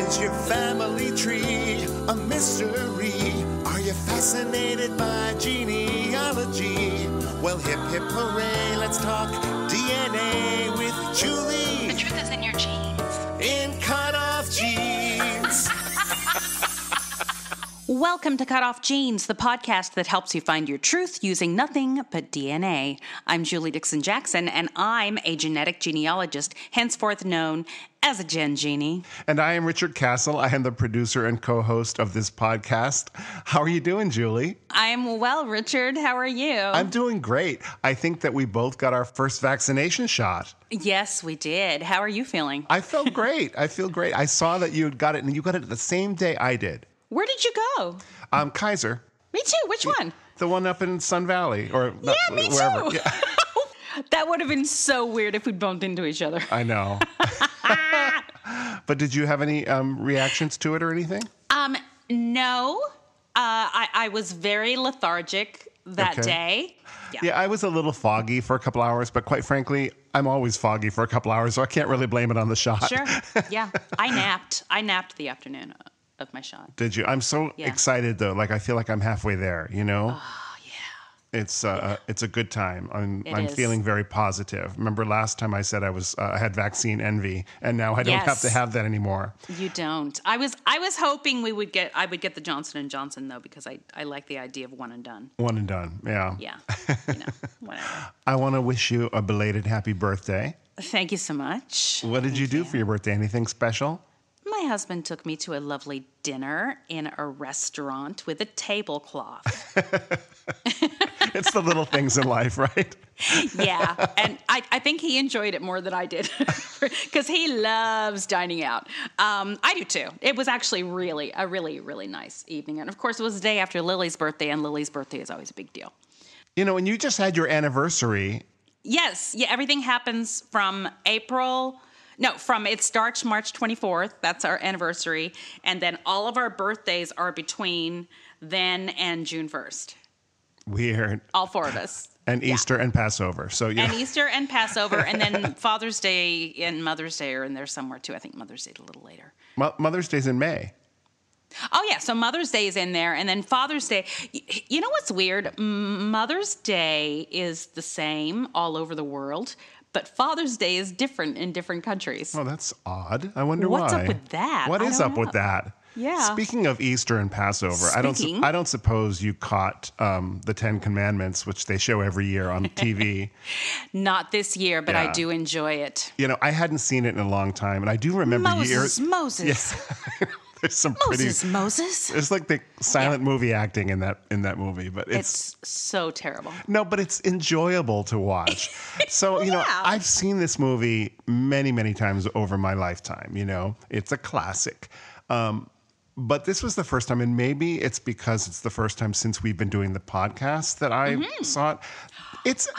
Is your family tree a mystery? Are you fascinated by genealogy? Well, hip hip hooray, let's talk DNA with Julie. The truth is in your genes. In CutOff Genes. Welcome to CutOff Genes, the podcast that helps you find your truth using nothing but DNA. I'm Julie Dixon Jackson, and I'm a genetic genealogist, henceforth known as a Gen Genie. And I am Richard Castle. I am the producer and co-host of this podcast. How are you doing, Julie? I am well, Richard. How are you? I'm doing great. I think that we both got our first vaccination shot. Yes, we did. How are you feeling? I felt great. I feel great. I saw that you had got it, and you got it the same day I did. Where did you go? Kaiser. Me too. Which one? The one up in Sun Valley. Or yeah, me wherever. too. Yeah. That would have been so weird if we'd bumped into each other. I know. But did you have any reactions to it or anything? No. I was very lethargic that day. Yeah, I was a little foggy for a couple hours, but quite frankly, I'm always foggy for a couple hours, so I can't really blame it on the shot. Sure. Yeah. I napped the afternoon of my shot. Did you? I'm so excited, though. Like, I feel like I'm halfway there, you know? Oh, yeah. It's a good time. I'm is. feeling very positive. Remember last time I said I had vaccine envy, and now I don't have to have that anymore. You don't. I was hoping I would get the Johnson & Johnson, though, because I like the idea of one and done. One and done, yeah. Yeah, whatever. I want to wish you a belated happy birthday. Thank you so much. What did you do for your birthday? Anything special? My husband took me to a lovely dinner in a restaurant with a tablecloth. It's the little things in life, right? Yeah, and I think he enjoyed it more than I did because he loves dining out. I do too. It was actually a really nice evening. And of course, it was the day after Lily's birthday, and Lily's birthday is always a big deal. You know, and you just had your anniversary. Yes. Yeah, everything happens it starts March 24th. That's our anniversary. And then all of our birthdays are between then and June 1st. Weird. All four of us. And Easter and Passover. So yeah. And Easter and Passover. And then Father's Day and Mother's Day are in there somewhere too. I think Mother's Day a little later. Mother's Day's in May. Oh, yeah. So Mother's Day is in there. And then Father's Day. You know what's weird? Mother's Day is the same all over the world. But Father's Day is different in different countries. Oh, that's odd. I wonder why. What's up with that? What is up with that? Yeah. Speaking of Easter and Passover, I don't suppose you caught the 10 Commandments, which they show every year on TV. Not this year, but I do enjoy it. You know, I hadn't seen it in a long time, and I do remember years. Moses. Yeah. There's some Moses. It's like the silent movie acting in that movie, but it's so terrible. No, but it's enjoyable to watch. So, you know, I've seen this movie many, many times over my lifetime. You know, it's a classic. But this was the first time, and maybe it's because it's the first time since we've been doing the podcast that I saw it.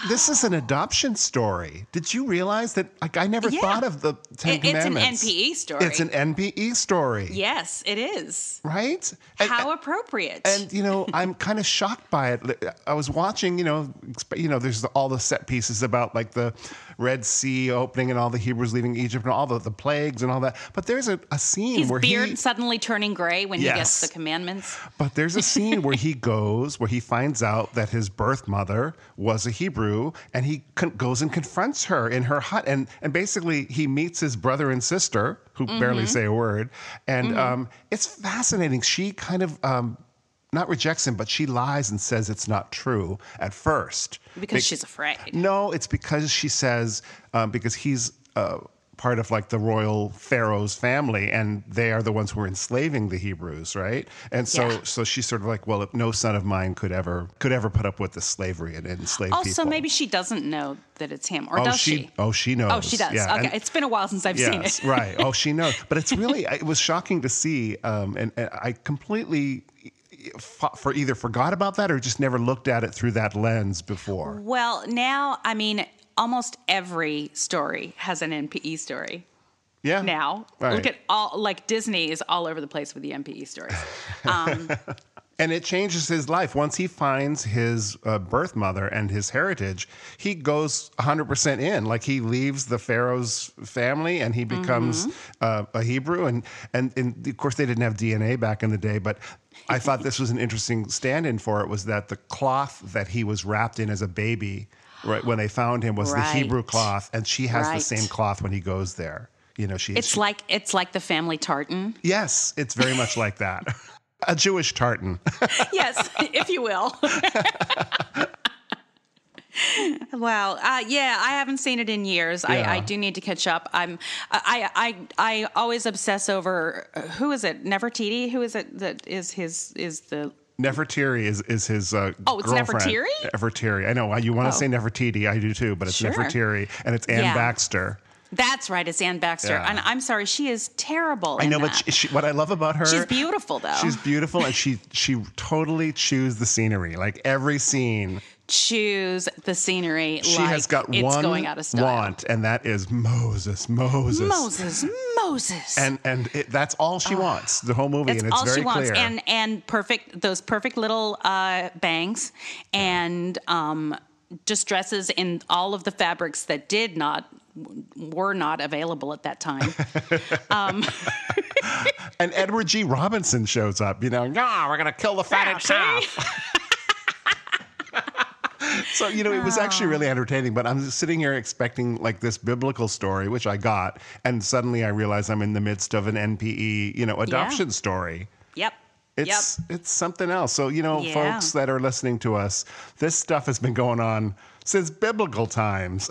This is an adoption story. Did you realize that? Like, I never thought of the 10 Commandments. It's an NPE story. It's an NPE story. Yes, it is. Right? How appropriate. And, you know, I'm kind of shocked by it. I was watching, there's all the set pieces about, like, the Red Sea opening and all the Hebrews leaving Egypt and all the plagues and all that. But there's a scene His where beard suddenly turning gray when he gets the commandments. But there's a scene where he finds out that his birth mother was a Hebrew, and he goes and confronts her in her hut. And basically, he meets his brother and sister, who barely say a word. And it's fascinating. She kind of not rejects him, but she lies and says it's not true at first. Because she's afraid. No, it's because she says, because he's part of, like, the royal pharaoh's family, and they are the ones who are enslaving the Hebrews, right? And so she's sort of like, well, no son of mine could ever put up with the slavery and enslave people. So maybe she doesn't know that it's him, or does she? Oh, she knows. Oh, she does. Yeah. Okay, it's been a while since I've seen it. Right. Oh, she knows. But it's really, it was shocking to see, and I completely either forgot about that or just never looked at it through that lens before. Well, now, I mean, almost every story has an NPE story. Yeah. Now, look at Disney is all over the place with the NPE stories. And it changes his life. Once he finds his birth mother and his heritage, he goes 100% in. Like, he leaves the Pharaoh's family and he becomes a Hebrew. And of course, they didn't have DNA back in the day, but I thought this was an interesting stand-in for it, was that the cloth that he was wrapped in as a baby, right, when they found him, was the Hebrew cloth. And she has the same cloth when he goes there. You know, it's like the family tartan. Yes, it's very much like that. A Jewish tartan. Yes, if you will. Wow. Yeah, I haven't seen it in years. Yeah. I do need to catch up. I always obsess over who is it? Nefertiti? Who is it that is the Nefertiri is his it's girlfriend. Nefertiri? Nefertiri. I know you want to say Nefertiti. I do too, but it's Sure. Nefertiri, and it's Anne Baxter. That's right. It's Anne Baxter. Yeah. And I'm sorry, she is terrible. I know, that. but what I love about her, she's beautiful though. She's beautiful, and she totally chews the scenery. Like, every scene, choose the scenery. She like has got it's one going out of style. want, and that is Moses. And that's all she wants the whole movie, That's and it's all very she wants. clear. And those perfect little bangs, and just dresses in all of the fabrics that were not available at that time. And Edward G. Robinson shows up. You know, we're gonna kill the fatted calf. So, you know, it was actually really entertaining, but I'm just sitting here expecting like this biblical story, which I got, and suddenly I realize I'm in the midst of an NPE, adoption story. Yep. It's something else. So, folks that are listening to us, this stuff has been going on since biblical times.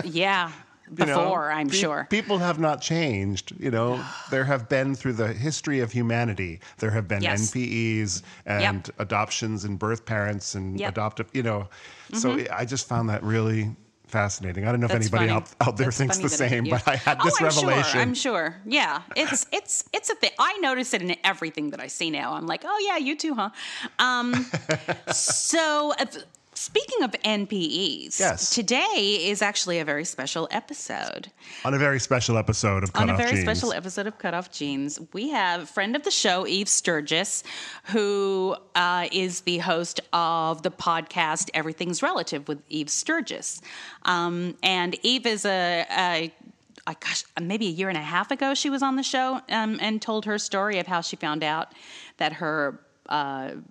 Yeah. Before, I'm sure. People have not changed. There have been, through the history of humanity, there have been NPEs and adoptions and birth parents and adoptive, So I just found that really fascinating. I don't know if anybody out there thinks the same, but I had this revelation. I'm sure. Yeah. It's a thing. I notice it in everything that I see now. I'm like, oh yeah, you too, huh? Speaking of NPEs, today is actually a very special episode. On a very special episode of CutOff Jeans, we have friend of the show, Eve Sturges, who is the host of the podcast Everything's Relative with Eve Sturges. And Eve is maybe a year and a half ago she was on the show and told her story of how she found out that her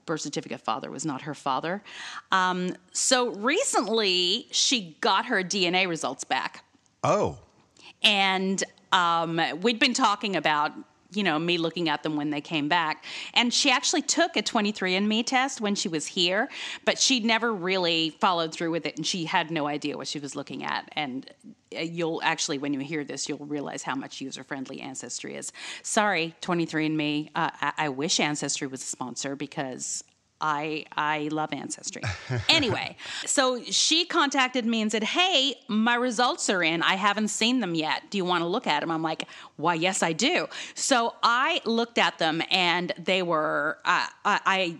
birth certificate father was not her father. So recently she got her DNA results back. Oh. And we'd been talking about, me looking at them when they came back. And she actually took a 23andMe test when she was here, but she'd never really followed through with it, and she had no idea what she was looking at. And you'll actually, when you hear this, you'll realize how much user-friendly Ancestry is. Sorry, 23andMe. I wish Ancestry was a sponsor because I love Ancestry. Anyway, so she contacted me and said, hey, my results are in. I haven't seen them yet. Do you want to look at them? I'm like, why, yes, I do. So I looked at them, and they were, I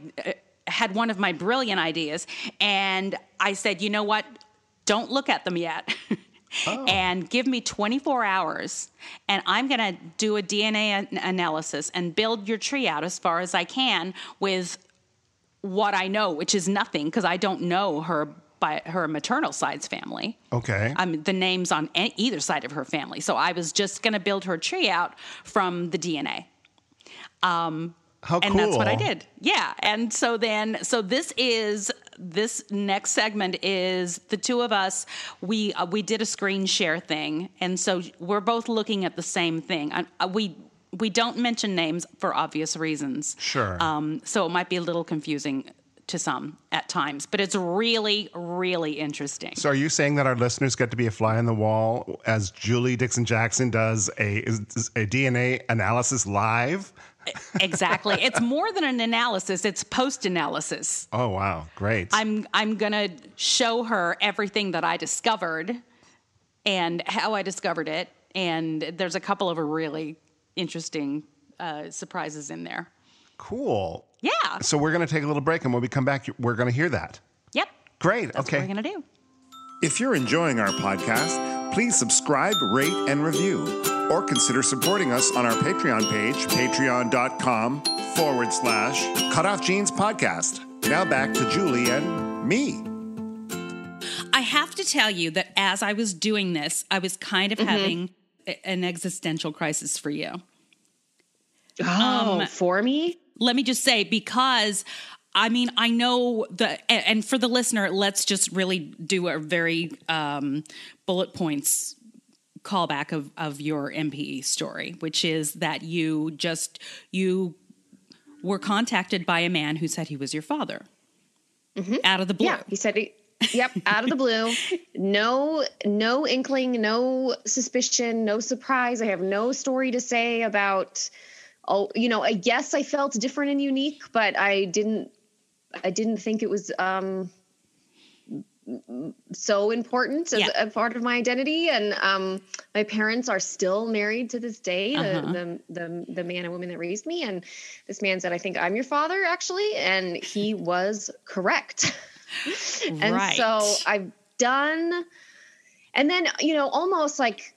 had one of my brilliant ideas, and I said, you know what? Don't look at them yet. Oh. And give me 24 hours, and I'm going to do a DNA analysis and build your tree out as far as I can with what I know, which is nothing, because I don't know her by her maternal side's family. Okay. The names on either side of her family. So I was just going to build her tree out from the DNA. How cool. And that's what I did. Yeah. And so this next segment is the two of us. We did a screen share thing. And so we're both looking at the same thing. We don't mention names for obvious reasons. Sure. So it might be a little confusing to some at times, but it's really, really interesting. So are you saying that our listeners get to be a fly on the wall as Julie Dixon Jackson does a DNA analysis live? Exactly. It's more than an analysis. It's post-analysis. Oh, wow. Great. I'm going to show her everything that I discovered and how I discovered it. And there's a couple of really interesting surprises in there. Cool. Yeah. So we're going to take a little break, and when we come back, we're going to hear that. Yep. Great. That's okay. what we're going to do. If you're enjoying our podcast, please subscribe, rate, and review. Or consider supporting us on our Patreon page, patreon.com/Cutoff Jeans Podcast. Now back to Julie and me. I have to tell you that as I was doing this, I was kind of having an existential crisis for you. Oh, for me? Let me just say, because I mean, I know and for the listener, let's just really do a very bullet points callback of your MPE story, which is that you were contacted by a man who said he was your father out of the blue. Yeah, he said yep, out of the blue. No inkling, no suspicion, no surprise. I have no story to say about, yes, I felt different and unique, but I didn't think it was so important as a part of my identity. And my parents are still married to this day, the man and woman that raised me. And this man said, I think I'm your father, actually. And he was correct. And so I've done, and then, almost like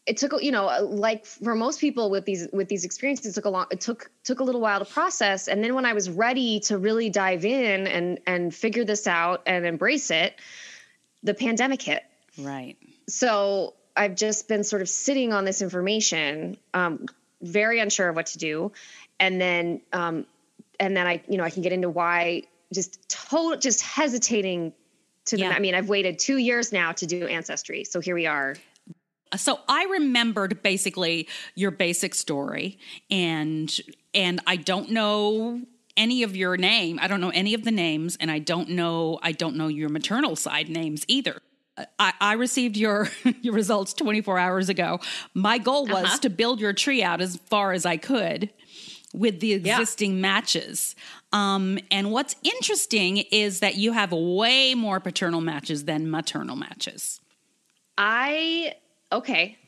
it took, like for most people with these experiences, it took a little while to process. And then when I was ready to really dive in and figure this out and embrace it, the pandemic hit. Right. So I've just been sort of sitting on this information, very unsure of what to do. And then I can get into why just hesitating to I mean, I've waited 2 years now to do Ancestry. So here we are. So I remembered basically your basic story, and I don't know any of your name. I don't know any of the names, and I don't know your maternal side names either. I received your results 24 hours ago. My goal was to build your tree out as far as I could with the existing matches. And what's interesting is that you have way more paternal matches than maternal matches. Okay.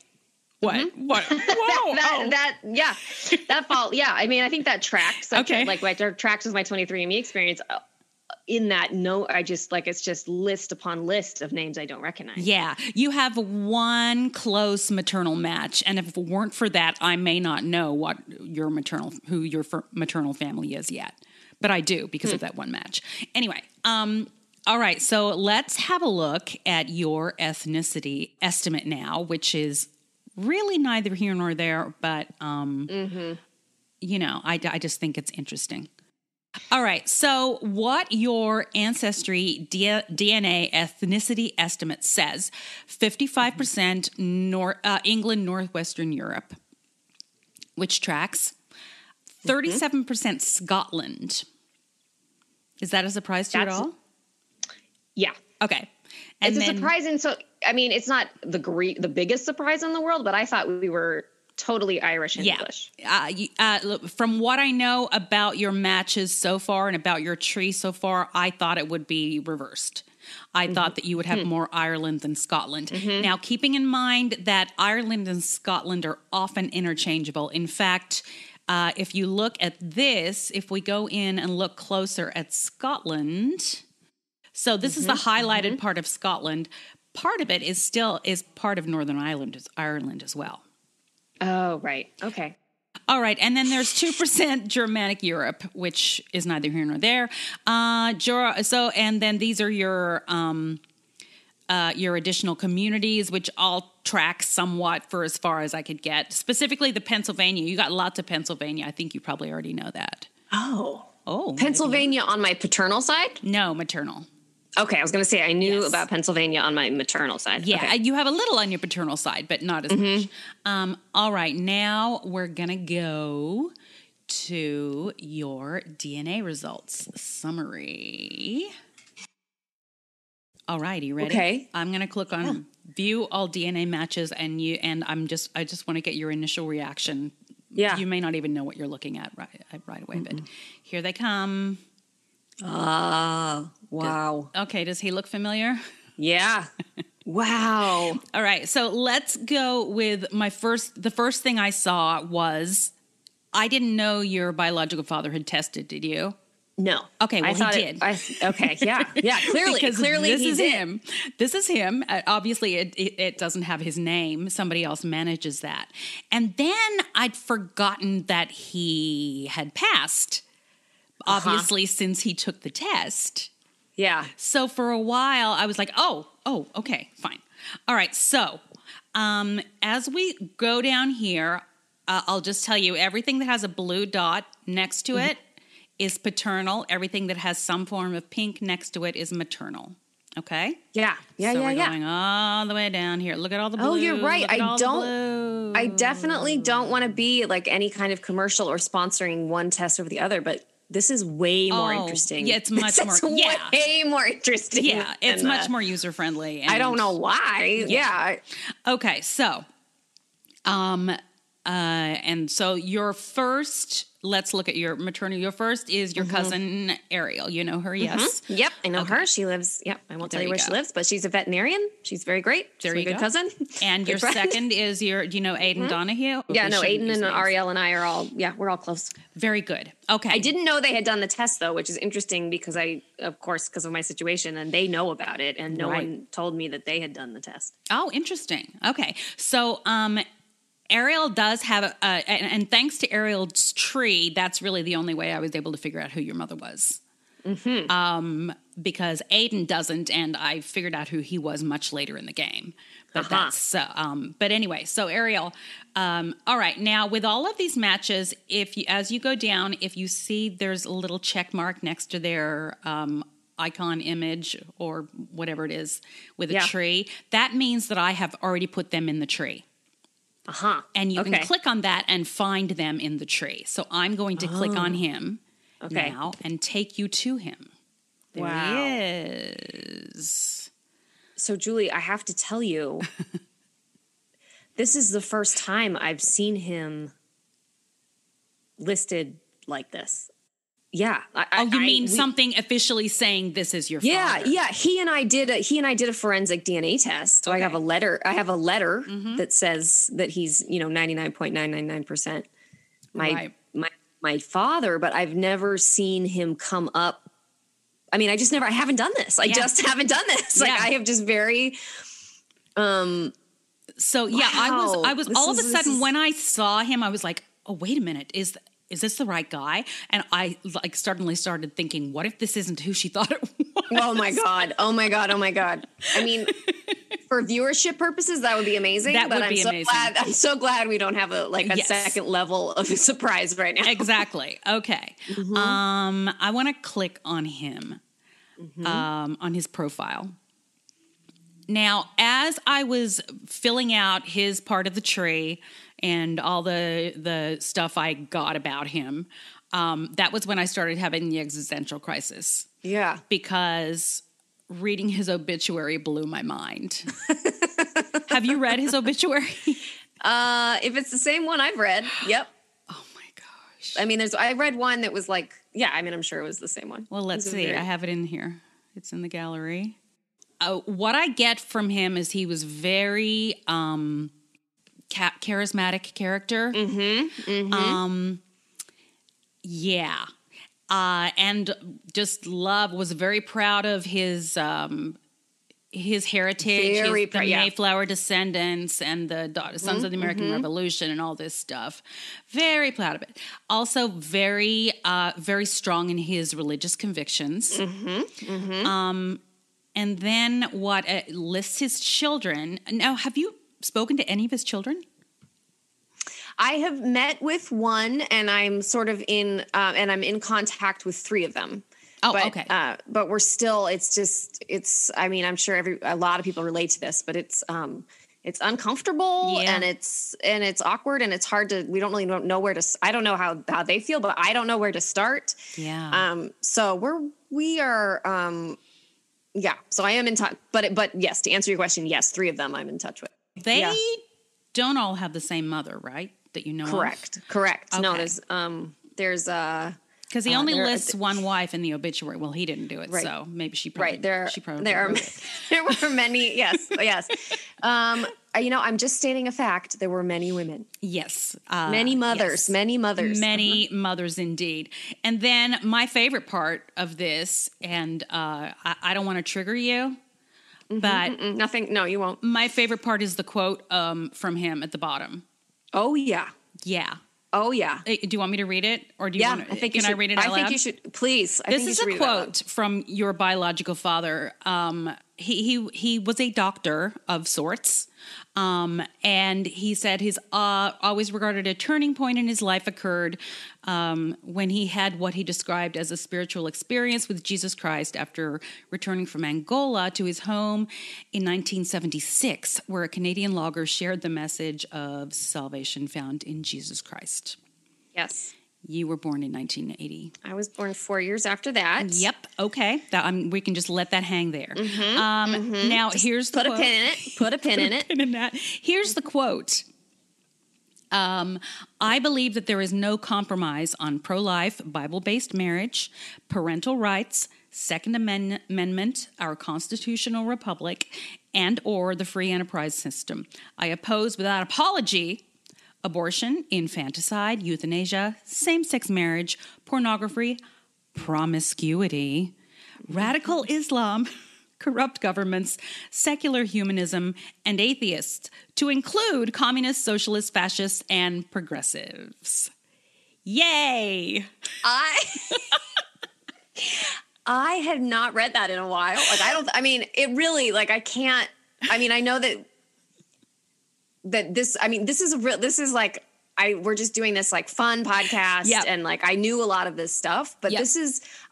What? Mm-hmm. What? Whoa! That fall. Yeah. I mean, I think that tracks. Okay. Like tracks with my 23andMe experience. In that it's just list upon list of names I don't recognize. Yeah. You have one close maternal match. And if it weren't for that, I may not know who your maternal family is yet. But I do because of that one match. Anyway, all right, so let's have a look at your ethnicity estimate now, which is really neither here nor there, but, I just think it's interesting. All right, so what your Ancestry DNA ethnicity estimate says, 55% England, Northwestern Europe, which tracks, 37% Scotland. Is that a surprise to you at all? Yeah. Okay. And it's a surprise. And so, I mean, it's not the biggest surprise in the world, but I thought we were totally Irish and English. From what I know about your matches so far and about your tree so far, I thought it would be reversed. I thought that you would have more Ireland than Scotland. Now, keeping in mind that Ireland and Scotland are often interchangeable. In fact, if you look at this, if we go in and look closer at Scotland... So this is the highlighted part of Scotland. Part of it is part of Northern Ireland as well. Oh, right. Okay. All right. And then there's 2% Germanic Europe, which is neither here nor there. And then these are your additional communities, which all track somewhat for as far as I could get. Specifically the Pennsylvania. You got lots of Pennsylvania. I think you probably already know that. Oh, Pennsylvania on my paternal side? No, maternal. Okay, I was going to say I knew about Pennsylvania on my maternal side. Yeah, okay. You have a little on your paternal side, but not as much. All right, now we're going to go to your DNA results summary. All right, you ready? Okay. I'm going to click on View All DNA Matches, and I just want to get your initial reaction. Yeah. You may not even know what you're looking at right away, but here they come. Wow. Does he look familiar? Yeah. Wow. All right, so let's go with the first thing I saw was, I didn't know your biological father had tested, did you? No. Okay, well, he did. Okay, yeah. Clearly this he is did. him. This is him. Obviously, it doesn't have his name. Somebody else manages that. And then I'd forgotten that he had passed, obviously, since he took the test. Yeah. So for a while, I was like, oh, okay, fine. All right, so as we go down here, I'll just tell you, everything that has a blue dot next to it is paternal. Everything that has some form of pink next to it is maternal. Okay? Yeah. So we're going all the way down here. Look at all the blue. Oh, you're right. I definitely don't want to be like any kind of commercial or sponsoring one test over the other, but this is way more interesting. Yeah, it's much more. Way more interesting. Yeah, it's much more user friendly. I don't know why. Yeah. Okay, so, and so your first. Let's look at your maternal. Your first is your cousin Ariel. You know her, yes? Yep, I know her. She lives. Yep, I won't tell you where she lives, but she's a veterinarian. She's very great. She's a good cousin. And your second is do you know Aiden Donahue? Yeah, no, Aiden and Ariel and I are all. Yeah, we're all close. Very good. Okay. I didn't know they had done the test though, which is interesting because because of my situation, and they know about it, and no one told me that they had done the test. Oh, interesting. Okay, so Ariel does have and thanks to Ariel's tree, that's really the only way I was able to figure out who your mother was. Because Aiden doesn't, and I figured out who he was much later in the game. But but anyway, so Ariel, all right. Now with all of these matches, as you go down, if you see there's a little check mark next to their icon image or whatever it is with a tree, that means that I have already put them in the tree. And you can click on that and find them in the tree. So I'm going to click on him now and take you to him. There he is. So, Julie, I have to tell you, this is the first time I've seen him listed like this. Yeah. You mean something officially saying this is your father? Yeah. He and I did a forensic DNA test. So I have a letter. That says that he's 99.999% my father. But I've never seen him come up. I mean, I haven't done this. I just haven't done this. Like I have just very. So yeah, wow. I was all of a sudden when I saw him, I was like, oh wait a minute, is this the right guy? And I suddenly started thinking, what if this isn't who she thought it was? Oh my God. I mean, for viewership purposes, that would be amazing. I'm so glad we don't have a second level of surprise right now. Exactly. Okay. I want to click on him, on his profile. Now, as I was filling out his part of the tree and all the stuff I got about him, that was when I started having the existential crisis. Yeah. Because reading his obituary blew my mind. Have you read his obituary? If it's the same one I've read, yep. Oh my gosh. I mean, I read one that was I'm sure it was the same one. Well, let's see. I have it in here. It's in the gallery. What I get from him is he was very charismatic character. Yeah. And just was very proud of his heritage, the Mayflower descendants and the Sons of the American Revolution and all this stuff. Very proud of it. Also very, very strong in his religious convictions. And then lists his children. Now, have you spoken to any of his children? I have met with one, and I'm sort of and I'm in contact with 3 of them. Oh, okay. But we're still. I mean, I'm sure a lot of people relate to this, but it's uncomfortable and it's awkward and it's hard to. We don't really know where to. I don't know how they feel, but I don't know where to start. Yeah. So we are. Yeah. So I am in touch, but yes, to answer your question, yes, 3 of them I'm in touch with. They don't all have the same mother, right? That you know. Correct. Okay. No, there's because he only lists one wife in the obituary. Well, he didn't do it, so maybe she probably there wrote it. There were many. Yes. I I'm just stating a fact. There were many women. Yes. Many mothers, yes. many mothers. Many mothers indeed. And then my favorite part of this, and I don't want to trigger you, but nothing. No, you won't. My favorite part is the quote from him at the bottom. Oh, yeah. Yeah. Oh, yeah. Do you want me to read it? Or do you want to? I think can I read it out loud? I think you should. Please. This is a quote from your biological father. He was a doctor of sorts. And he said he's always regarded a turning point in his life occurred when he had what he described as a spiritual experience with Jesus Christ after returning from Angola to his home in 1976, where a Canadian logger shared the message of salvation found in Jesus Christ. Yes. You were born in 1980. I was born 4 years after that. Yep. Okay. We can just let that hang there. Now, just here's the quote. Put a pin in it. Put a pin in it. Pin in that. Here's the quote. I believe that there is no compromise on pro-life, Bible-based marriage, parental rights, Second Amendment, our constitutional republic, and or the free enterprise system. I oppose without apology abortion, infanticide, euthanasia, same-sex marriage, pornography, promiscuity, radical Islam, corrupt governments, secular humanism, and atheists, to include communists, socialists, fascists, and progressives. Yay! I have not read that in a while. I know this is like, we're just doing this like fun podcast and like I knew a lot of this stuff, but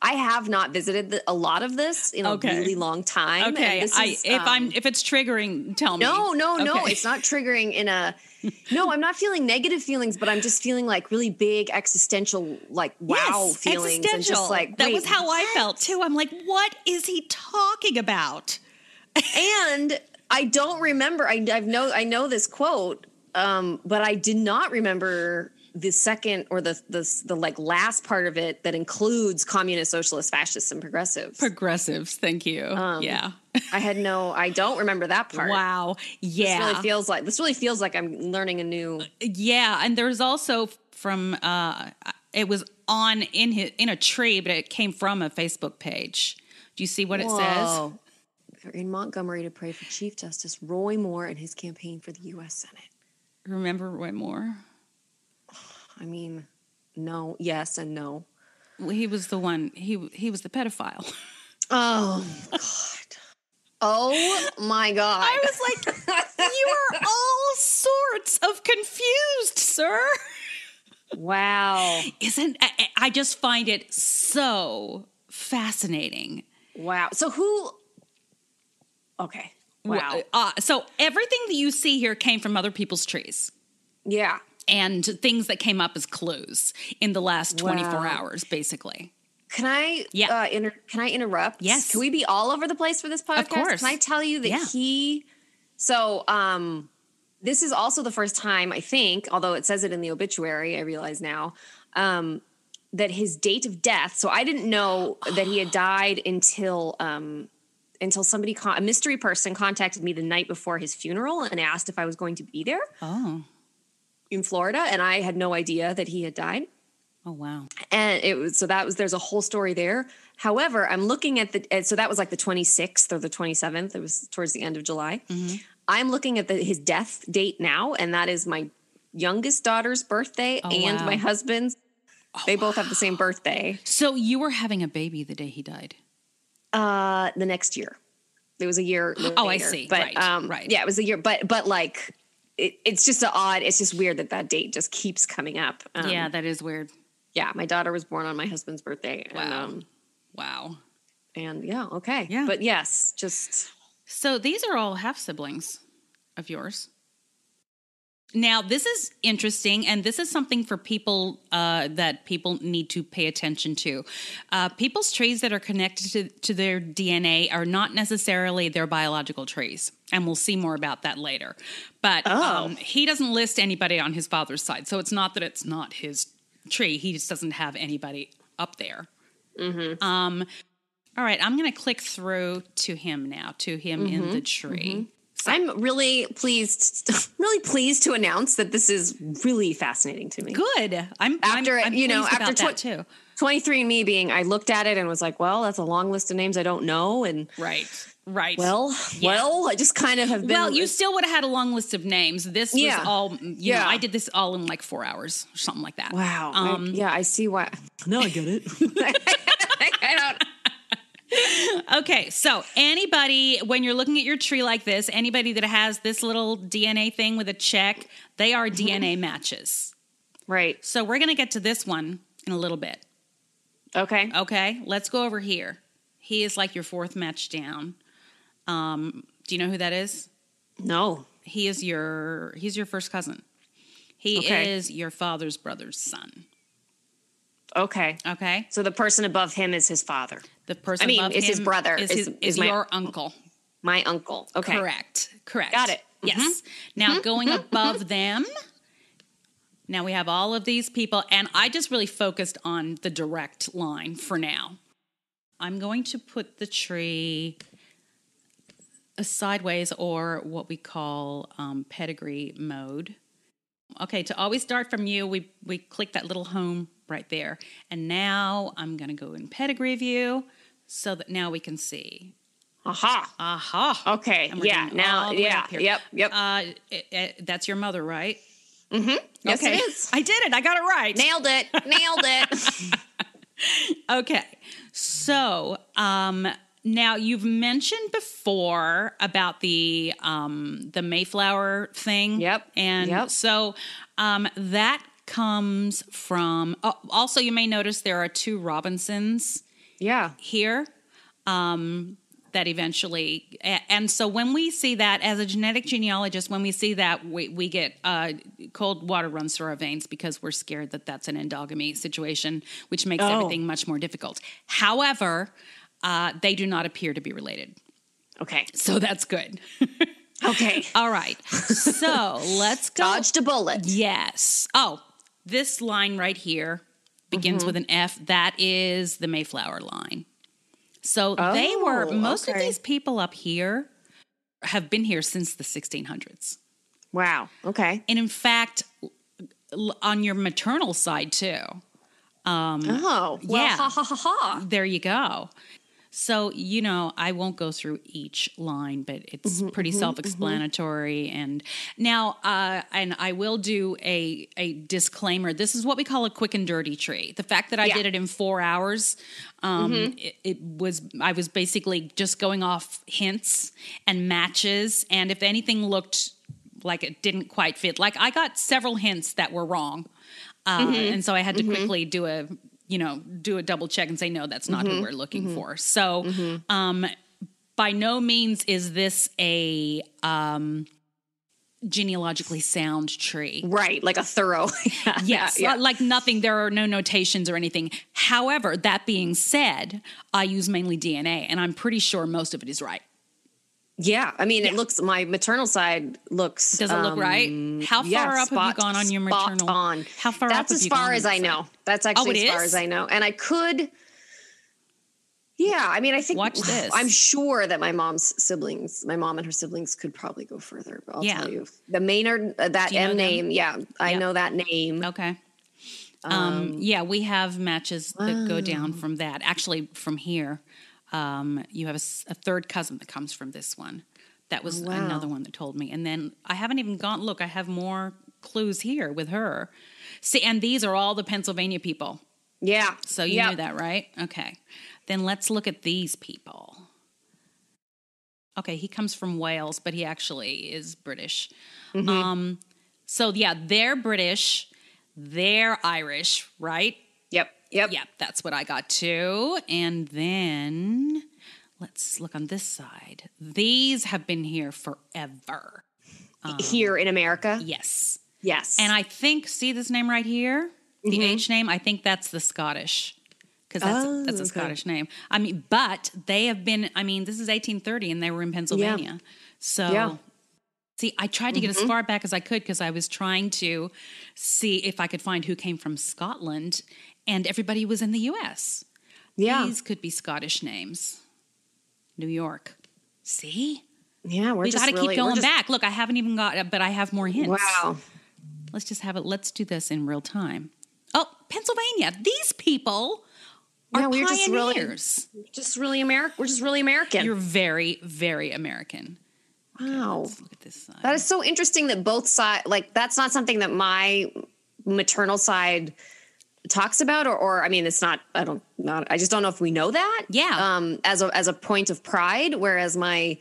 I have not visited a lot of this in a really long time. Okay. If it's triggering, tell me. No, it's not triggering I'm not feeling negative feelings, but I'm just feeling like really big existential, like wow feelings. And just like, that was how I felt too. I'm like, what is he talking about? And I don't remember. I know this quote, but I did not remember the second or the like last part of it that includes communist, socialist, fascists, and progressives. Progressives, thank you. Yeah, I don't remember that part. Wow. Yeah, this really feels like I'm learning a new. Yeah, and there's also from it was in a tree, but it came from a Facebook page. Do you see what it says? In Montgomery to pray for Chief Justice Roy Moore and his campaign for the U.S. Senate. Remember Roy Moore? I mean, no, yes and no. Well, he was the one. He was the pedophile. Oh God! Oh my God! I was like, you are all sorts of confused, sir. Wow! I just find it so fascinating. Wow. So who? Okay. Wow. So everything that you see here came from other people's trees. Yeah. And things that came up as clues in the last 24 hours, basically. Can I can I interrupt? Yes. Can we be all over the place for this podcast? Of course. Can I tell you that this is also the first time, I think, although it says it in the obituary, I realize now, that his date of death, so I didn't know that he had died until somebody, a mystery person contacted me the night before his funeral and asked if I was going to be there. Oh. In Florida, and I had no idea that he had died. Oh, wow. And there's a whole story there. However, I'm looking at so that was like the 26th or the 27th. It was towards the end of July. Mm-hmm. I'm looking at his death date now, and that is my youngest daughter's birthday and my husband's. They both have the same birthday. So you were having a baby the day he died? The next year. It was a year later. Oh, I see. But, right. Yeah, it was a year. But like, it's just it's just weird that date just keeps coming up. Yeah, that is weird. Yeah, my daughter was born on my husband's birthday. Wow. And, wow. And yeah, okay. Yeah. But yes, just. So these are all half siblings of yours. Now, this is interesting, and this is something for people that people need to pay attention to. People's trees that are connected to their DNA are not necessarily their biological trees, and we'll see more about that later. But he doesn't list anybody on his father's side, so it's not that it's not his tree. He just doesn't have anybody up there. Mm-hmm. All right, I'm going to click through to him now, in the tree. Mm-hmm. I'm really pleased to announce that this is really fascinating to me. Good. I'm pleased about that too. 23andMe being, I looked at it and was like, well, that's a long list of names I don't know. And right. Well, I just kind of have been. Well, you still would have had a long list of names. This was all, you know, I did this all in like 4 hours or something like that. Wow. I see why. No, I get it. I don't. Okay, so anybody, when you're looking at your tree like this, anybody that has this little DNA thing with a check, they are DNA matches. Right. So we're going to get to this one in a little bit. Okay, let's go over here. He is like your fourth match down. Do you know who that is? No. He's your first cousin. He is your father's brother's son. Okay. So the person above him is his father. The person above him is his brother. Is your uncle. My uncle. Okay. Correct. Got it. Yes. Now going above them, now we have all of these people, and I just really focused on the direct line for now. I'm going to put the tree sideways, or what we call pedigree mode. Okay, to always start from you, we click that little home right there. And now I'm going to go in pedigree view so that now we can see. Aha. Okay, yeah, now, yeah, yep. That's your mother, right? Mm-hmm. Yes, okay. it is. I did it. I got it right. Nailed it. Okay, so now you've mentioned before about the Mayflower thing. Yep. And so that comes from. Also, you may notice there are 2 Robinsons. Yeah. Here. That eventually, and so when we see that as a genetic genealogist, when we see that, we get cold water runs through our veins because we're scared that that's an endogamy situation, which makes everything much more difficult. However, they do not appear to be related. Okay. So that's good. Okay. All right. So let's go. Dodged a bullet. Yes. Oh, this line right here begins with an F. That is the Mayflower line. So they were, most of these people up here have been here since the 1600s. Wow. Okay. And in fact, on your maternal side too. Well, yeah. Ha ha ha ha. There you go. So, you know, I won't go through each line, but it's pretty self-explanatory. And now, and I will do a disclaimer. This is what we call a quick and dirty tree. The fact that I did it in 4 hours, I was basically just going off hints and matches. And if anything looked like it didn't quite fit, like I got several hints that were wrong. And so I had to quickly do a double check and say, no, that's not who we're looking for. So by no means is this a genealogically sound tree. Right, like a thorough. Yes, like nothing. There are no notations or anything. However, that being said, I use mainly DNA, and I'm pretty sure most of it is right. Yeah, I mean, it looks, my maternal side looks. Does it look right? How far up have you gone on your maternal? Spot on. How far That's up as far as I know. That's actually as far as I know. And I could. Yeah, I mean, I think. Watch this. I'm sure that my mom and her siblings could probably go further. But I'll tell you. The Maynard, that M name. Yeah, I know that name. Okay. Yeah, we have matches that go down from that. Actually, from here. You have a third cousin that comes from this one. That was another one that told me. And then I haven't even gone, look, I have more clues here with her. See, and these are all the Pennsylvania people. Yeah. So you knew that, right? Okay. Then let's look at these people. Okay, he comes from Wales, but he actually is British. So yeah, they're British, they're Irish, right? Yep, that's what I got too. And then let's look on this side. These have been here forever. Here in America? Yes. And I think, see this name right here? The H name? I think that's the Scottish. Because that's a Scottish name. I mean, but they have been, I mean, this is 1830 and they were in Pennsylvania. So, see, I tried to get as far back as I could because I was trying to see if I could find who came from Scotland. And everybody was in the U.S. Yeah. These could be Scottish names. New York. See? Yeah, we got to keep going back. Look, I haven't even got, but I have more hints. Wow. Let's just have it. Let's do this in real time. Oh, Pennsylvania. These people are pioneers. Just really American. We're just really American. You're very, very American. Wow. Let's look at this side. That is so interesting that both sides, like, that's not something that my maternal side talks about, or I mean, it's not, I just don't know if we know that. Yeah. As a point of pride, whereas my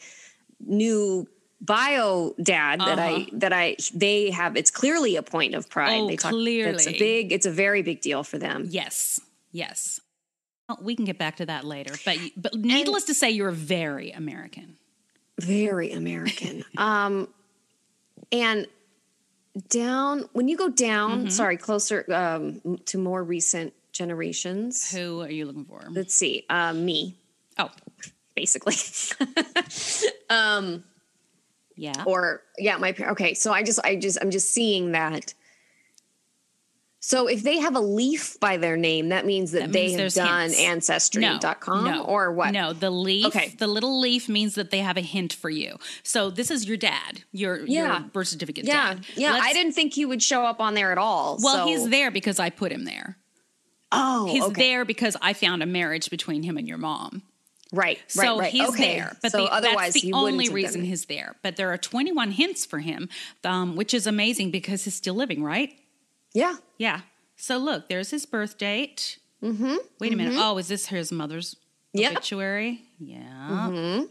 new bio dad they have, it's clearly a point of pride. Oh, clearly. It's a very big deal for them. Yes. Yes. Well, we can get back to that later, but needless to say, you're very American. Very American. And when you go down, closer to more recent generations. Who are you looking for? Let's see. Me. Oh, basically. Yeah. My parents. Okay. So I'm just seeing that. So if they have a leaf by their name, that means that they have done hints. Ancestry.com or what? No, the leaf, the little leaf means that they have a hint for you. So this is your dad, your birth certificate dad. Yeah, I didn't think he would show up on there at all. Well, he's there because I put him there. Oh, he's there because I found a marriage between him and your mom. Right. So he's there. But otherwise, that's the only reason he's there. But there are 21 hints for him, which is amazing because he's still living, right? Yeah. Yeah. So look, there's his birth date. Mm-hmm. Wait a minute. Oh, is this his mother's obituary? Yeah. Mm-hmm.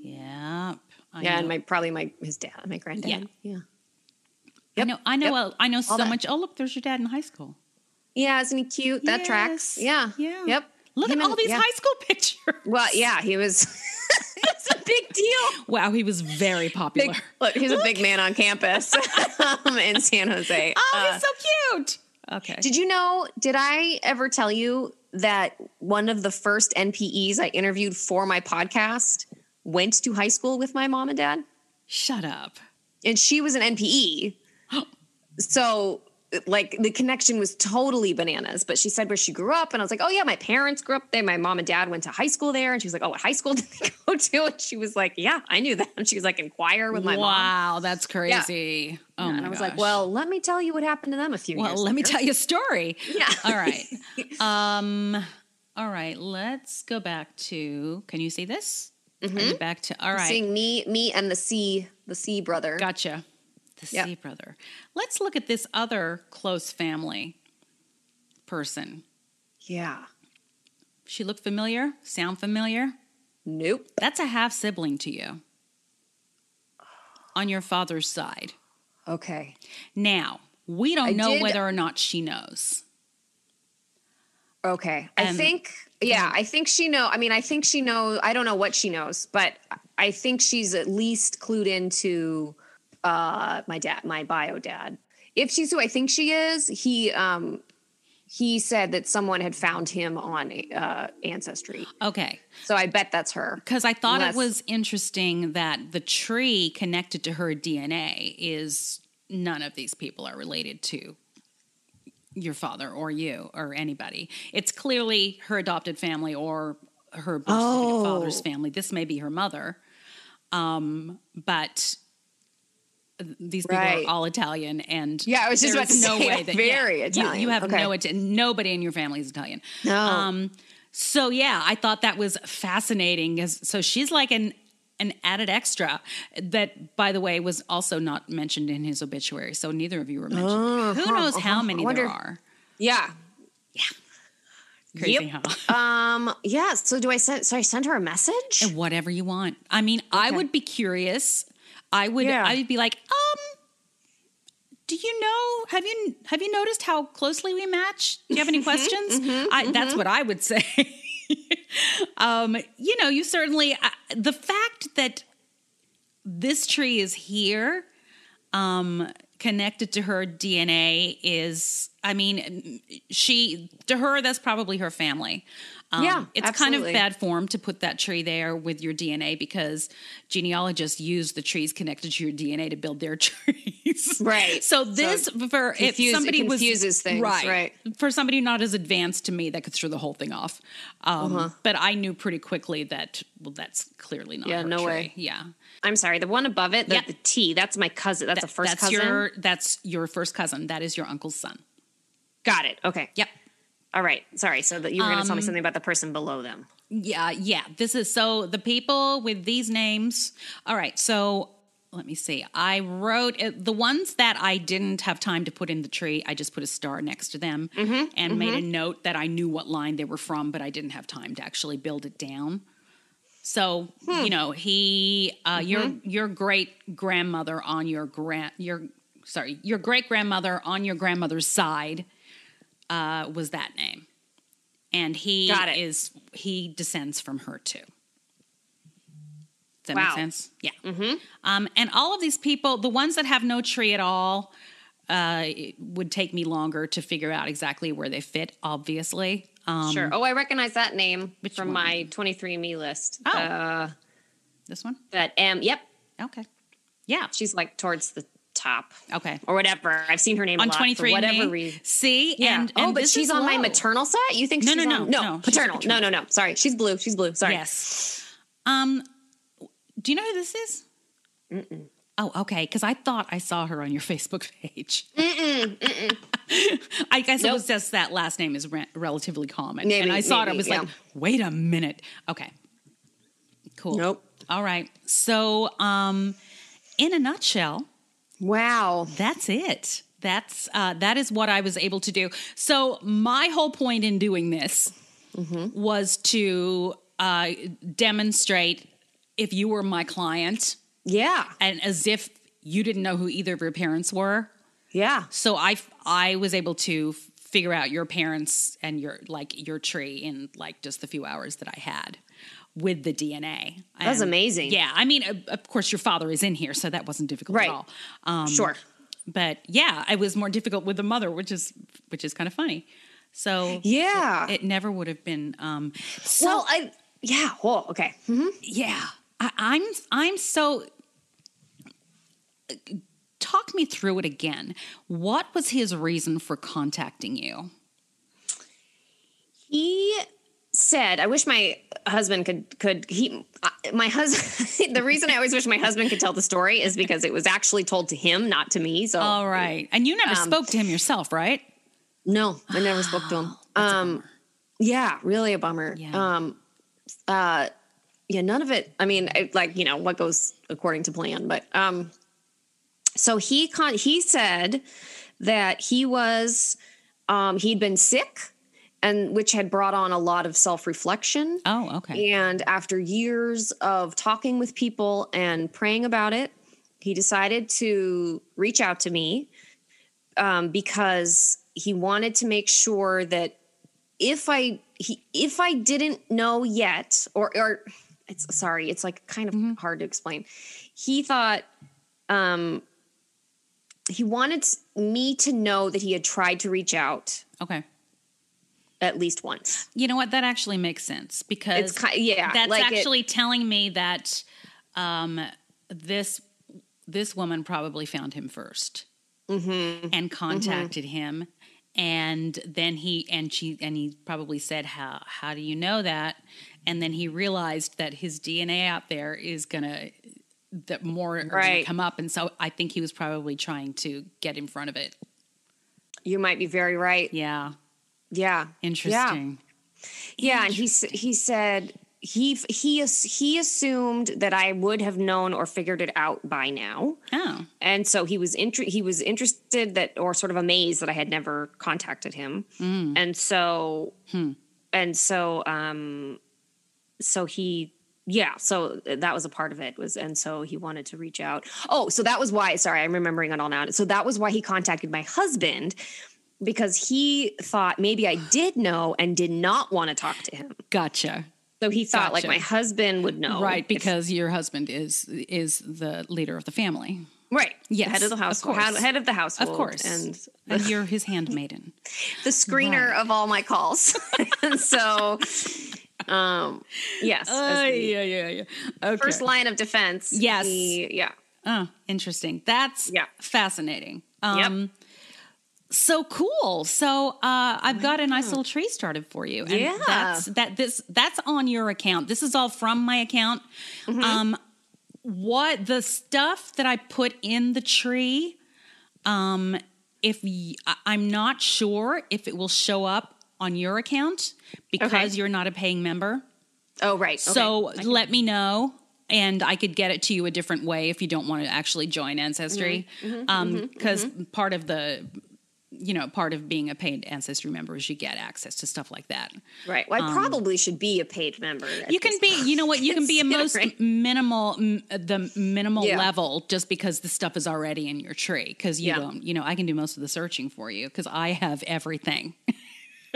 Yeah. And his dad, my granddad. Yeah. Yep. I know so much. Oh, look, there's your dad in high school. Yeah, isn't he cute? That tracks. Yeah. Yeah. Yep. Look at all these high school pictures. Well, yeah, he was. It's a big deal. Wow, he was very popular. He's a big man on campus in San Jose. Oh, he's so cute. Okay. Did I ever tell you that one of the first NPEs I interviewed for my podcast went to high school with my mom and dad? Shut up. And she was an NPE. So, like, the connection was totally bananas. But she said where she grew up. And I was like, oh, yeah, my parents grew up there. My mom and dad went to high school there. And she was like, oh, what high school did they go to? And she was like, yeah, I knew that. And she was like, in choir with my mom. Wow, that's crazy. Yeah. Oh, and I was like, well, let me tell you what happened to them a few years ago. Well, let me tell you a story. Yeah. All right. All right, let's go back to, can you see this? Mm-hmm. Back to, all right. Seeing me and the C brother. Gotcha. The C brother. Let's look at this other close family person. Yeah. She look familiar? Sound familiar? Nope. That's a half sibling to you. On your father's side. Okay. Now, we don't know whether or not she knows. Okay. I think she knows. I mean, I think she knows. I don't know what she knows, but I think she's at least clued into my bio dad. If she's who I think she is, he said that someone had found him on Ancestry. Okay. So I bet that's her. Because I thought it was interesting that the tree connected to her DNA is none of these people are related to your father or you or anybody. It's clearly her adopted family or her birth certificate father's family. This may be her mother. But these people are all Italian, and I was just about to say way that very Italian. You have nobody in your family is Italian. No. So I thought that was fascinating. So she's like an added extra that, by the way, was also not mentioned in his obituary. So neither of you were mentioned. Who knows how many there are? Yeah. Yeah. Crazy, huh? Yeah. So do I send her a message? Whatever you want. I mean, I would be curious. I would be like, do you know, have you noticed how closely we match? Do you have any questions? That's what I would say. You certainly, the fact that this tree is here, connected to her DNA is, I mean, to her, that's probably her family. It's absolutely. kind of bad form to put that tree there with your DNA because genealogists use the trees connected to your DNA to build their trees. Right. So this, it confuses things. Right. For somebody not as advanced to me, that could throw the whole thing off. But I knew pretty quickly that, well, that's clearly not her no tree. way. Yeah. I'm sorry. The one above it, the T, that's my cousin. That's a first cousin. That's your first cousin. That is your uncle's son. Got it. Okay. Yep. All right. Sorry. So that you were going to tell me something about the person below them. Yeah. This is so the people with these names. All right. So let me see. I wrote the ones that I didn't have time to put in the tree. I just put a star next to them and made a note that I knew what line they were from, but I didn't have time to actually build it down. So, your great grandmother on your great grandmother on your grandmother's side was that name. And he descends from her too. Does that make sense? Yeah. Mm-hmm. And all of these people, the ones that have no tree at all, it would take me longer to figure out exactly where they fit, obviously. Sure. Oh, I recognize that name from one? my 23andMe list. Oh. This one? Yep. Okay. Yeah. She's like towards the top. Okay. Or whatever. I've seen her name on a lot 23andMe. for whatever reason. See? Yeah. And but she's on my maternal side? You think she's on? No, paternal. No. Sorry. She's blue. Sorry. Yes. Do you know who this is? Mm-mm. Oh, okay. Because I thought I saw her on your Facebook page. I guess it was just that last name is relatively common. And I saw it. I was like, wait a minute. Okay. Cool. Nope. All right. So, in a nutshell. Wow. That's it. That is what I was able to do. So my whole point in doing this was to demonstrate if you were my client. Yeah. And as if you didn't know who either of your parents were. Yeah. So I was able to figure out your parents and your tree in like just the few hours that I had with the DNA. That's amazing. Yeah. I mean, of course your father is in here, so that wasn't difficult at all. Sure. But yeah, it was more difficult with the mother, which is kind of funny. So yeah, it never would have been. Okay. Mm-hmm. Yeah. I'm so. Talk me through it again. What was his reason for contacting you? He said, "I wish my husband could." My husband. The reason I always wish my husband could tell the story is because it was actually told to him, not to me. So, all right, and you never spoke to him yourself, right? No, I never spoke to him. Yeah, really a bummer. Yeah. Yeah, none of it. I mean, what goes according to plan, but so he said that he was he'd been sick, and which had brought on a lot of self-reflection. Oh, okay. And after years of talking with people and praying about it, he decided to reach out to me because he wanted to make sure that if I didn't know yet, or it's like kind of hard to explain. He thought he wanted me to know that he had tried to reach out. Okay. At least once. You know what? That actually makes sense because that's like actually telling me that this woman probably found him first and contacted him, and then he probably said, how do you know that? And then he realized that his DNA out there is gonna come up, and so I think he was probably trying to get in front of it. You might be very right. Yeah. Yeah. Interesting. Yeah. And he said he assumed that I would have known or figured it out by now. Oh. And so he was interested that, or sort of amazed that I had never contacted him. Mm. And so, so that was a part of it and so he wanted to reach out. Oh, so that was why, sorry, I'm remembering it all now. So that was why he contacted my husband, because he thought maybe I did know and did not want to talk to him. Gotcha. So he thought like my husband would know. Right, because your husband is the leader of the family. Right. Yes. Head of the household. Head of the household. Of course. And you're his handmaiden. The screener of all my calls. And so, yes. Yeah. Okay. First line of defense. Yes. Yeah. Interesting. That's fascinating. Yep. So cool. So I've got a nice little tree started for you. And that's on your account. This is all from my account. What the stuff that I put in the tree, I'm not sure if it will show up on your account because you're not a paying member. Oh, right. So let me know. And I could get it to you a different way if you don't want to actually join Ancestry. Because part of being a paid Ancestry member is you get access to stuff like that. Right. Well, I probably should be a paid member. You can be, you know what, you can be a most minimal level just because the stuff is already in your tree. Because you don't, I can do most of the searching for you because I have everything.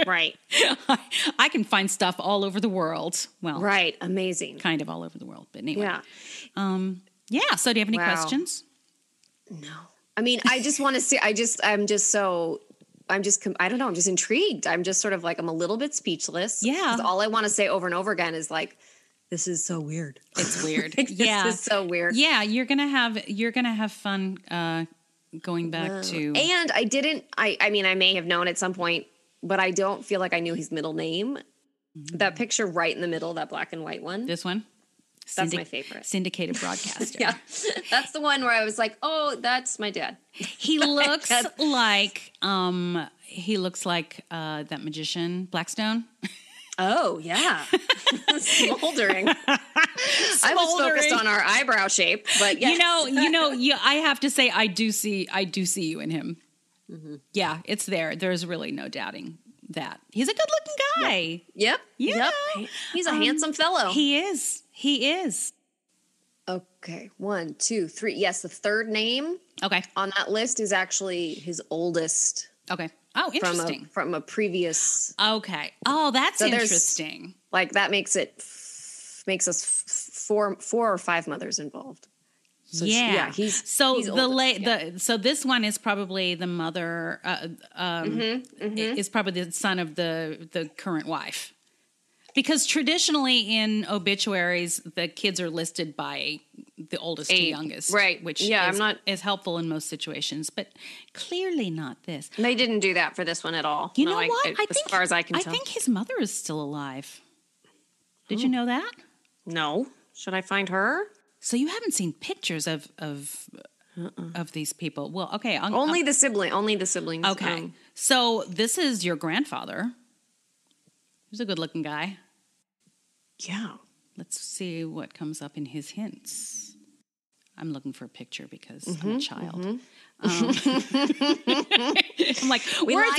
Right. I can find stuff all over the world. Well, right. Amazing. Kind of all over the world. But anyway. Yeah. So do you have any questions? No. I mean, I just want to see, I don't know. I'm just intrigued. I'm just sort of like, I'm a little bit speechless. Yeah. 'Cause all I want to say over and over again is like, this is so weird. It's weird. This is so weird. Yeah. You're going to have fun, going back to. And I mean, I may have known at some point, but I don't feel like I knew his middle name. That picture right in the middle, that black and white one. This one? That's my favorite. Syndicated broadcaster. Yeah. That's the one where I was like, oh, that's my dad. He looks like that magician, Blackstone. Oh, yeah. Smoldering. I was focused on our eyebrow shape, but yes. I have to say I do see you in him. Yeah, it's there. There's really no doubting that. He's a good-looking guy. Yep. Yeah. He's a handsome fellow. He is. Okay. 1, 2, 3. Yes, the third name on that list is actually his oldest. Okay. Oh, interesting. From a previous. Okay. Oh, that's interesting. Like that makes us 4 or 5 mothers involved. So he's so this one is probably the mother. Is probably the son of the current wife, because traditionally in obituaries the kids are listed by the oldest to youngest, right? Which is helpful in most situations, but clearly not this. They didn't do that for this one at all. You know what? As far as I can tell, I think his mother is still alive. Did you know that? No. Should I find her? So you haven't seen pictures of these people? Well, okay. Only the siblings. Okay. So this is your grandfather. He's a good-looking guy. Yeah. Let's see what comes up in his hints. I'm looking for a picture because I'm a child. I'm like,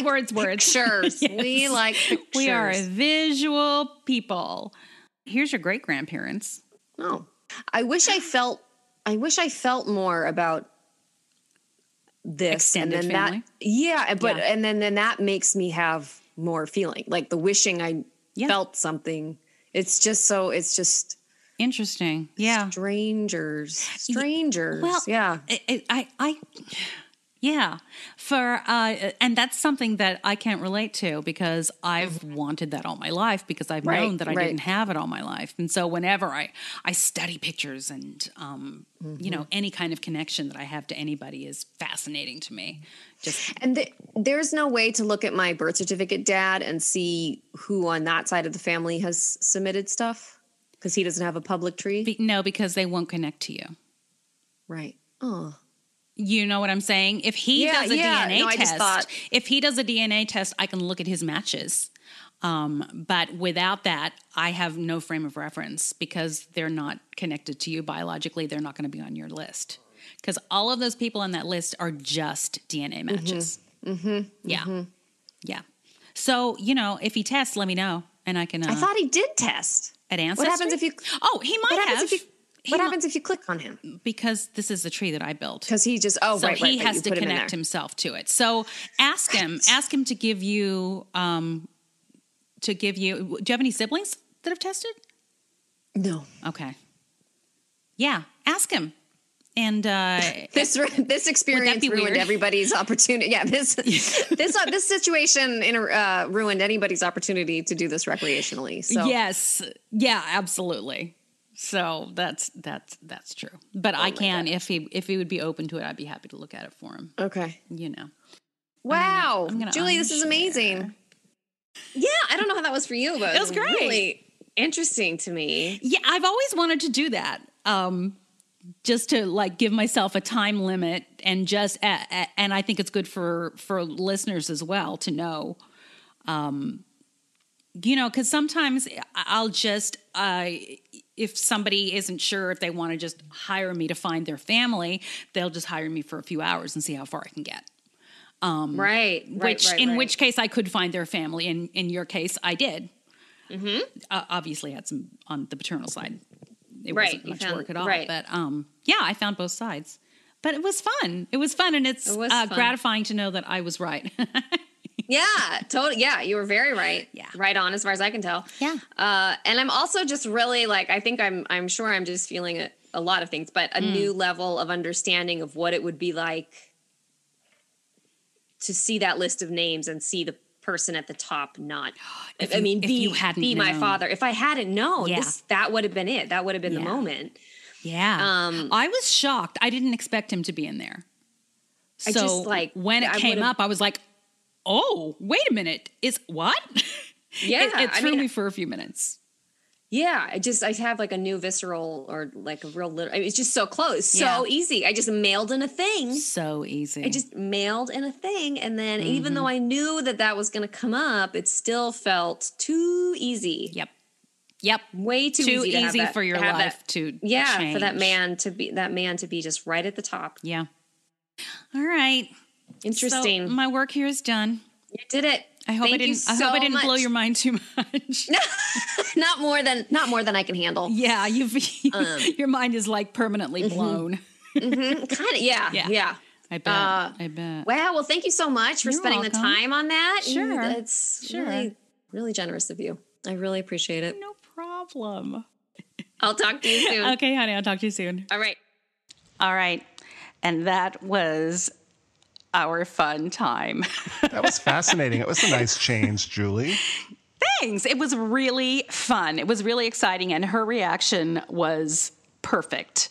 words. Pictures. Yes. We like pictures. We are visual people. Here's your great-grandparents. Oh. I wish I felt more about this extended family. And then that makes me have more feeling, like the wishing I felt something. It's just interesting. Yeah. Strangers. Well, yeah. Yeah. And that's something that I can't relate to because I've wanted that all my life because I've known that I didn't have it all my life. And so whenever I study pictures and, any kind of connection that I have to anybody is fascinating to me. There's no way to look at my birth certificate, Dad, and see who on that side of the family has submitted stuff because he doesn't have a public tree? No, because they won't connect to you. Right. Oh. You know what I'm saying? If he does a DNA test, if he does a DNA test, I can look at his matches. But without that, I have no frame of reference because they're not connected to you biologically. They're not going to be on your list because all of those people on that list are just DNA matches. Yeah. So, if he tests, let me know and I can. I thought he did test at Ancestry. What happens if you? Oh, he might have. What happens if you click on him? Because this is the tree that I built. Because he just he has to connect himself to it. So ask him to give you do you have any siblings that have tested? No. Okay. Yeah, ask him. And this experience ruined weird? Everybody's opportunity. Yeah, this situation ruined anybody's opportunity to do this recreationally. So yes, yeah, absolutely. So that's true. But I can, if he would be open to it, I'd be happy to look at it for him. Okay. You know. Wow, I'm gonna Julie, this is amazing. Yeah, I don't know how that was for you, but it was great. Really interesting to me. Yeah, I've always wanted to do that. Just to like give myself a time limit and just and I think it's good for listeners as well to know, because sometimes I'll just if somebody isn't sure if they want to just hire me to find their family, they'll just hire me for a few hours and see how far I can get. In which case I could find their family. In your case, I did. Mm-hmm. Obviously, had some on the paternal side. It wasn't much work at all. Right. But I found both sides. But it was fun. It was fun, and it's gratifying to know that I was right. Yeah, totally. Yeah, you were very right. Yeah, right on as far as I can tell. Yeah. And I'm also just really like, I think I'm sure I'm just feeling a lot of things, but a new level of understanding of what it would be like to see that list of names and see the person at the top not be my father. If I hadn't known, that would have been it. That would have been the moment. Yeah. I was shocked. I didn't expect him to be in there. So when it came up, I was like, oh, wait a minute. Is what? Yeah. It threw me for a few minutes. Yeah. I have like a new visceral or like a real little, it's just so close. So easy. I just mailed in a thing. So easy. I just mailed in a thing. And then even though I knew that was going to come up, it still felt too easy. Yep. Way too easy for your life to change. For that man to be just right at the top. Yeah. All right. Interesting. So my work here is done. You did it. I hope I didn't blow your mind too much. Not more than I can handle. Yeah, your mind is like permanently blown. Kind of. Yeah. I bet. Wow. Well, thank you so much for spending the time on that. Sure. It's really, really generous of you. I really appreciate it. No problem. I'll talk to you soon. Okay, honey. I'll talk to you soon. All right. And that was our fun time. That was fascinating. It was a nice change, Julie. Thanks. It was really fun. It was really exciting, and her reaction was perfect.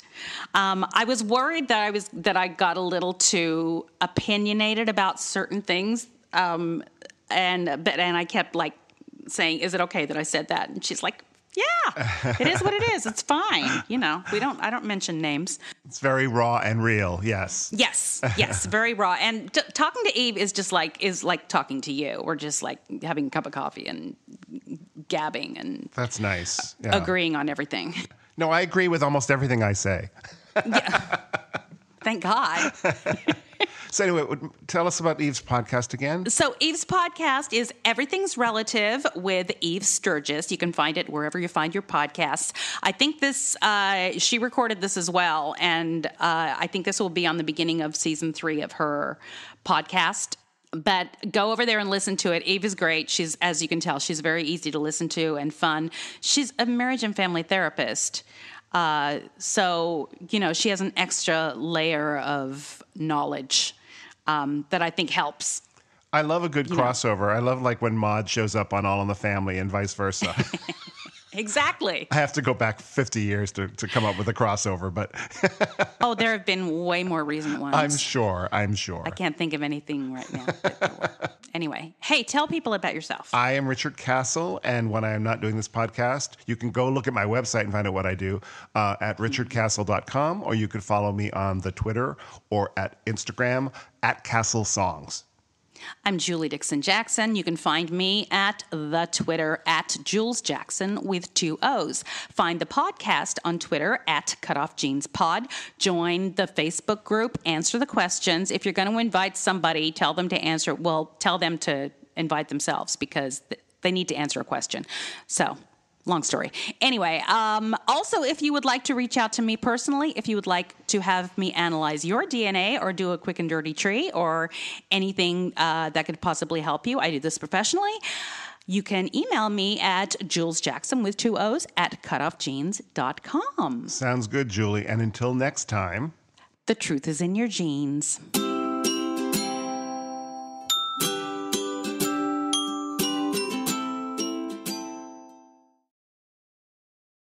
I was worried that I got a little too opinionated about certain things, and I kept like saying, "Is it okay that I said that?" And she's like, "Yeah, it is what it is. It's fine. I don't mention names." It's very raw and real. Yes. Yes, very raw. And talking to Eve is like talking to you. We're just like having a cup of coffee and gabbing and that's nice. Yeah. Agreeing on everything. No, I agree with almost everything I say. Yeah. Thank God. So anyway, tell us about Eve's podcast again. So Eve's podcast is Everything's Relative with Eve Sturges. You can find it wherever you find your podcasts. I think she recorded this as well, and I think this will be on the beginning of season 3 of her podcast. But go over there and listen to it. Eve is great. She's, as you can tell, she's very easy to listen to and fun. She's a marriage and family therapist. So, she has an extra layer of knowledge that I think helps. I love a good crossover. I love like when Maude shows up on All in the Family and vice versa. Exactly. I have to go back 50 years to come up with a crossover, but... Oh, there have been way more recent ones. I'm sure. I can't think of anything right now. Anyway, hey, tell people about yourself. I am Richard Castle, and when I am not doing this podcast, you can go look at my website and find out what I do at richardcastle.com, or you could follow me on the Twitter or at Instagram at Castle Songs. I'm Julie Dixon Jackson. You can find me at the Twitter at Jules Jackson with 2 O's. Find the podcast on Twitter at CutOff Jeans Pod. Join the Facebook group. Answer the questions. If you're going to invite somebody, tell them to invite themselves because they need to answer a question. So, long story. Anyway, also, if you would like to reach out to me personally, if you would like to have me analyze your DNA or do a quick and dirty tree or anything that could possibly help you, I do this professionally. You can email me at julesjackson with 2 O's at cutoffjeans.com. Sounds good, Julie. And until next time, The truth is in your genes.